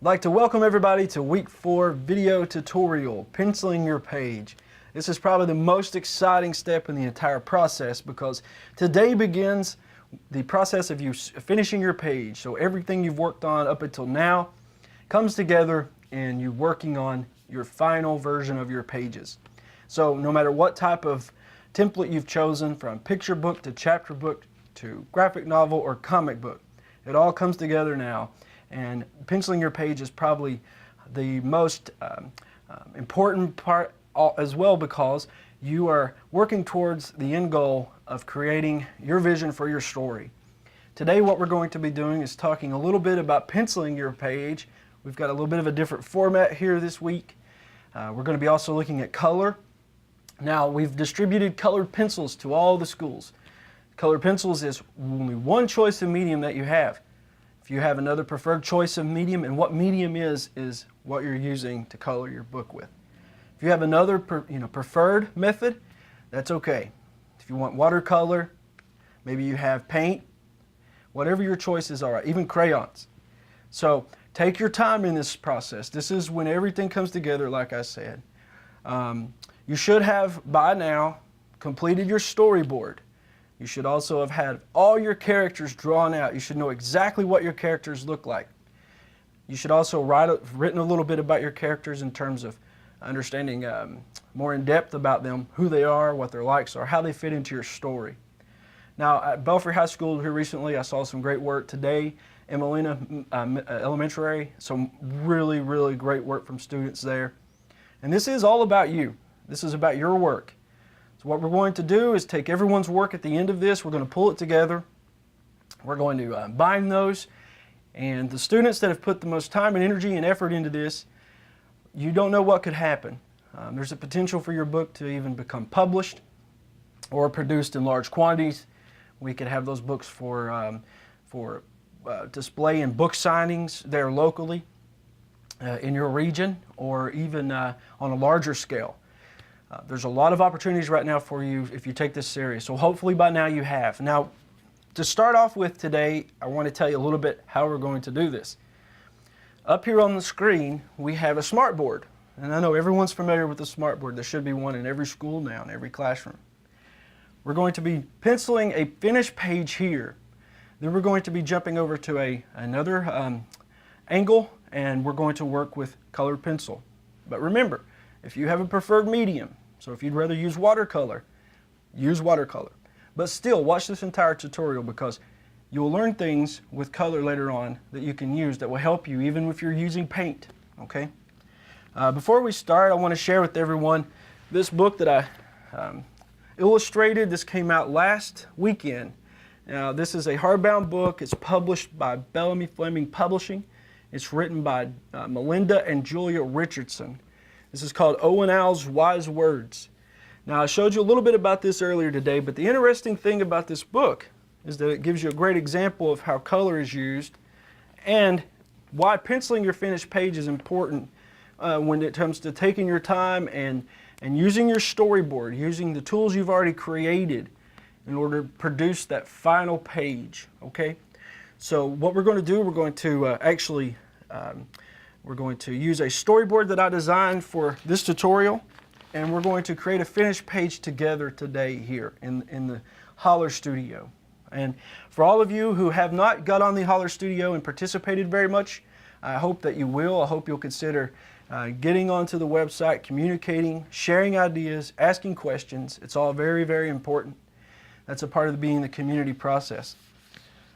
I'd like to welcome everybody to week 4 video tutorial, penciling your page. This is probably the most exciting step in the entire process because today begins the process of you finishing your page. So everything you've worked on up until now comes together and you working on your final version of your pages. So no matter what type of template you've chosen, from picture book to chapter book to graphic novel or comic book, it all comes together now. And penciling your page is probably the most important part as well, because you are working towards the end goal of creating your vision for your story. Today what we're going to be doing is talking a little bit about penciling your page. We've got a little bit of a different format here this week. We're going to be also looking at color. Now, we've distributed colored pencils to all the schools. Colored pencils is only one choice of medium that you have. If you have another preferred choice of medium, and what medium is what you're using to color your book with. If you have another preferred method, that's okay. If you want watercolor, maybe you have paint, whatever your choices are, even crayons. So take your time in this process. This is when everything comes together, like I said. You should have by now completed your storyboard. You should also have had all your characters drawn out. You should know exactly what your characters look like. You should also written a little bit about your characters in terms of understanding more in depth about them, who they are, what their likes are, how they fit into your story. Now, at Belfry High School here recently, I saw some great work today in Molina Elementary. Some really, really great work from students there. And this is all about you. This is about your work. So what we're going to do is take everyone's work at the end of this. We're going to pull it together. We're going to bind those. And the students that have put the most time and energy and effort into this, you don't know what could happen. There's a potential for your book to even become published or produced in large quantities. We could have those books for display in book signings there locally in your region, or even on a larger scale. There's a lot of opportunities right now for you if you take this serious. So hopefully by now you have. Now, to start off with today, I want to tell you a little bit how we're going to do this. Up here on the screen, we have a smartboard. And I know everyone's familiar with the smartboard. There should be one in every school now, in every classroom. We're going to be penciling a finished page here. Then we're going to be jumping over to another angle, and we're going to work with colored pencil. But remember, if you have a preferred medium, so if you'd rather use watercolor, use watercolor. But still, watch this entire tutorial, because you'll learn things with color later on that you can use that will help you even if you're using paint, okay? Before we start, I want to share with everyone this book that I illustrated. This came out last weekend. Now, this is a hardbound book. It's published by Bellamy Fleming Publishing. It's written by Melinda and Julia Richardson. This is called Owen Owl's Wise Words. Now, I showed you a little bit about this earlier today, but the interesting thing about this book is that it gives you a great example of how color is used and why penciling your finished page is important when it comes to taking your time and using your storyboard, using the tools you've already created in order to produce that final page, okay? So what we're going to do, we're going to we're going to use a storyboard that I designed for this tutorial, and we're going to create a finished page together today here in the Holler Studio. And for all of you who have not got on the Holler Studio and participated very much, I hope that you will. I hope you'll consider getting onto the website, communicating, sharing ideas, asking questions. It's all very, very important. That's a part of being the community process.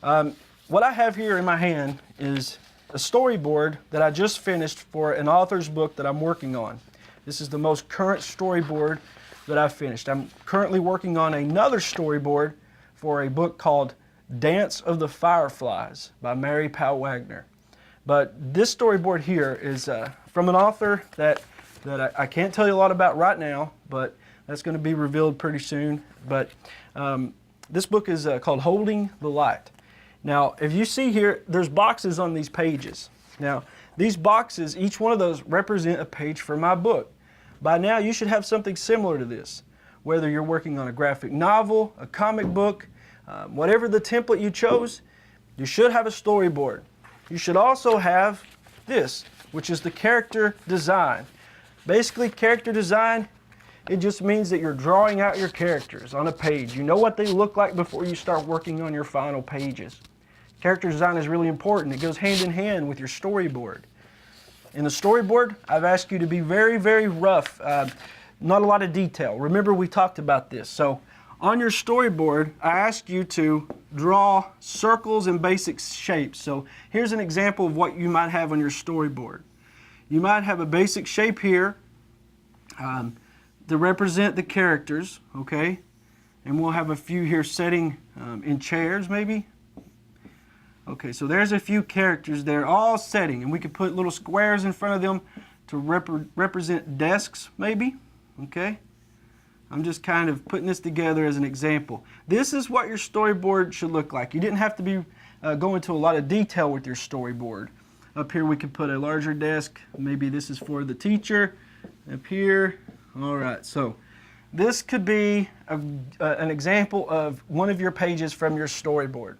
What I have here in my hand is a storyboard that I just finished for an author's book that I'm working on. This is the most current storyboard that I've finished. I'm currently working on another storyboard for a book called Dance of the Fireflies by Mary Powell Wagner. But this storyboard here is from an author that I can't tell you a lot about right now, but that's going to be revealed pretty soon. But this book is called Holding the Light. Now, if you see here, there's boxes on these pages. Now, these boxes, each one of those represent a page for my book. By now, you should have something similar to this. Whether you're working on a graphic novel, a comic book, whatever the template you chose, you should have a storyboard. You should also have this, which is the character design. Basically, character design, it just means that you're drawing out your characters on a page. You know what they look like before you start working on your final pages. Character design is really important. It goes hand in hand with your storyboard. In the storyboard, I've asked you to be very, very rough, not a lot of detail. Remember, we talked about this. So on your storyboard, I asked you to draw circles and basic shapes. So here's an example of what you might have on your storyboard. You might have a basic shape here to represent the characters, okay? And we'll have a few here sitting in chairs, maybe. Okay, so there's a few characters there, all setting, and we could put little squares in front of them to represent desks, maybe, okay? I'm just kind of putting this together as an example. This is what your storyboard should look like. You didn't have to be go into a lot of detail with your storyboard. Up here we could put a larger desk. Maybe this is for the teacher. Up here, all right, so this could be an example of one of your pages from your storyboard.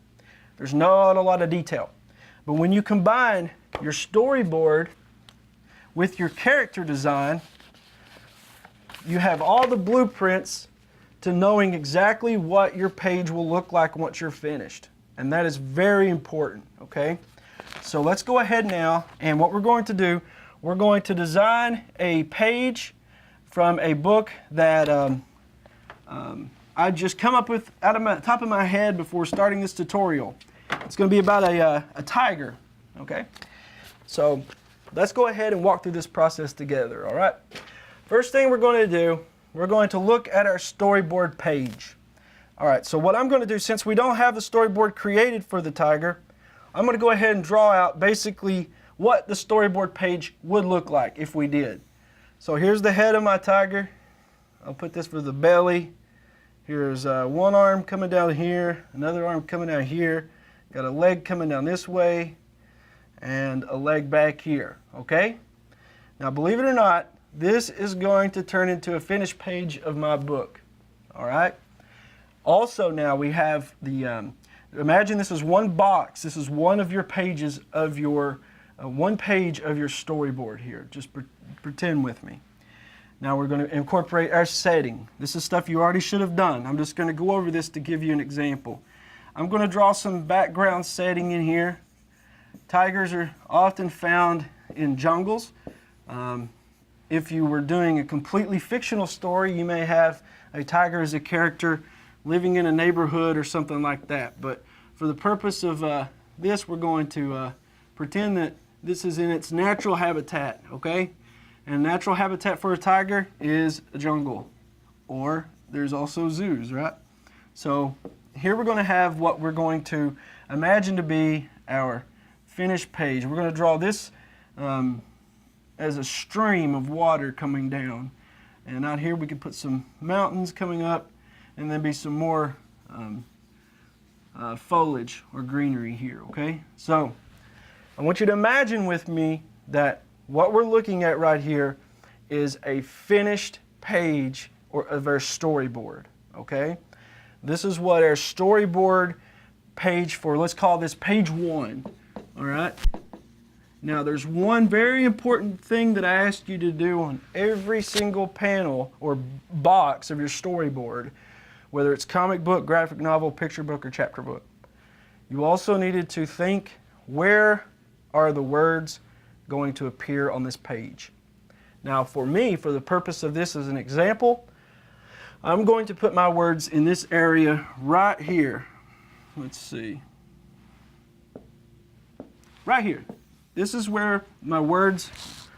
There's not a lot of detail. But when you combine your storyboard with your character design, you have all the blueprints to knowing exactly what your page will look like once you're finished. And that is very important, okay? So let's go ahead now, and what we're going to do, we're going to design a page from a book that I just come up with out of the top of my head before starting this tutorial. It's going to be about a tiger, okay? So let's go ahead and walk through this process together, all right? First thing we're going to do, we're going to look at our storyboard page. All right, so what I'm going to do, since we don't have the storyboard created for the tiger, I'm going to go ahead and draw out basically what the storyboard page would look like if we did. So here's the head of my tiger. I'll put this for the belly. Here's one arm coming down here, another arm coming down here, got a leg coming down this way, and a leg back here, okay? Now believe it or not, this is going to turn into a finished page of my book, all right? Also now we have the, imagine this is one box, this is one of your pages of your, one page of your storyboard here. Just pretend with me. Now we're going to incorporate our setting. This is stuff you already should have done. I'm just going to go over this to give you an example. I'm going to draw some background setting in here. Tigers are often found in jungles. If you were doing a completely fictional story, you may have a tiger as a character living in a neighborhood or something like that. But for the purpose of this, we're going to pretend that this is in its natural habitat, okay? And natural habitat for a tiger is a jungle, or there's also zoos, right? So here we're going to have what we're going to imagine to be our finished page. We're going to draw this as a stream of water coming down. And out here we could put some mountains coming up, and then be some more foliage or greenery here, okay? So I want you to imagine with me that what we're looking at right here is a finished page of our storyboard, okay? This is what our storyboard page for, let's call this page 1, all right? Now there's one very important thing that I asked you to do on every single panel or box of your storyboard, whether it's comic book, graphic novel, picture book, or chapter book. You also needed to think, where are the words going to appear on this page? Now for me, for the purpose of this as an example, I'm going to put my words in this area right here. Let's see. Right here. This is where my words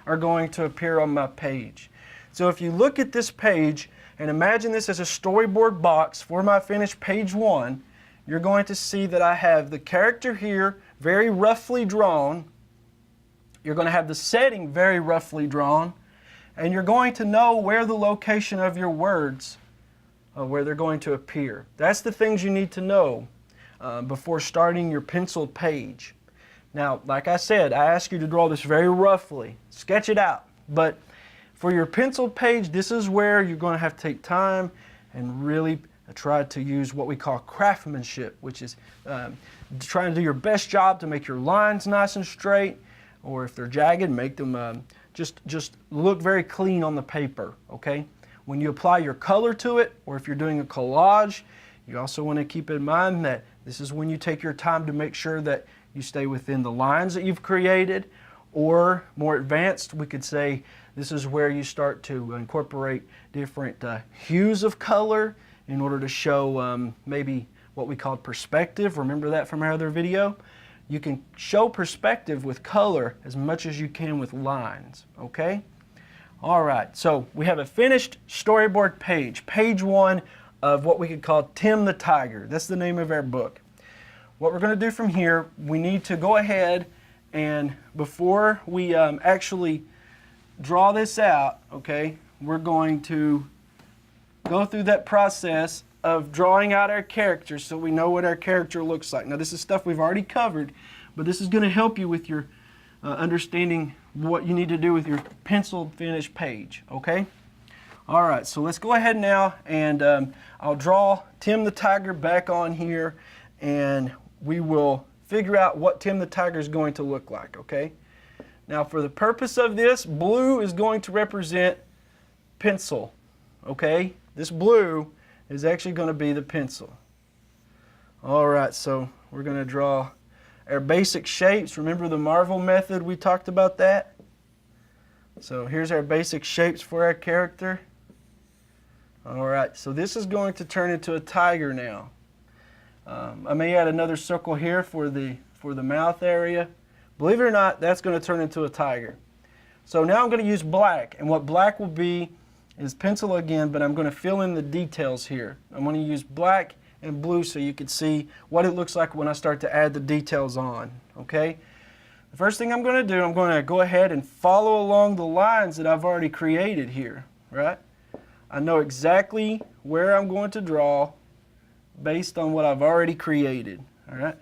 are going to appear on my page. So if you look at this page and imagine this as a storyboard box for my finished page 1, you're going to see that I have the character here very roughly drawn. You're going to have the setting very roughly drawn, and you're going to know where the location of your words, where they're going to appear. That's the things you need to know before starting your penciled page. Now, like I said, I ask you to draw this very roughly. Sketch it out. But for your penciled page, this is where you're going to have to take time and really try to use what we call craftsmanship, which is trying to do your best job to make your lines nice and straight, or if they're jagged, make them just look very clean on the paper, okay? When you apply your color to it, or if you're doing a collage, you also want to keep in mind that this is when you take your time to make sure that you stay within the lines that you've created, or more advanced, we could say this is where you start to incorporate different hues of color in order to show maybe what we call perspective. Remember that from our other video? You can show perspective with color as much as you can with lines, okay? All right, so we have a finished storyboard page, page 1 of what we could call Tim the Tiger. That's the name of our book. What we're going to do from here, we need to go ahead and before we actually draw this out, okay, we're going to go through that process of drawing out our character so we know what our character looks like. Now this is stuff we've already covered, but this is going to help you with your understanding what you need to do with your penciled finished page, okay? All right, so let's go ahead now and I'll draw Tim the Tiger back on here and we will figure out what Tim the Tiger is going to look like, okay? Now for the purpose of this, blue is going to represent pencil, okay? This blue is actually going to be the pencil. All right, so we're going to draw our basic shapes. Remember the Marvel method? We talked about that. So here's our basic shapes for our character. All right, so this is going to turn into a tiger now. I may add another circle here for the mouth area. Believe it or not, that's going to turn into a tiger. So now I'm going to use black, and what black will be is pencil again, but I'm going to fill in the details here. I'm going to use black and blue so you can see what it looks like when I start to add the details on, okay? The first thing I'm going to do, I'm going to go ahead and follow along the lines that I've already created here, right? I know exactly where I'm going to draw based on what I've already created, all right?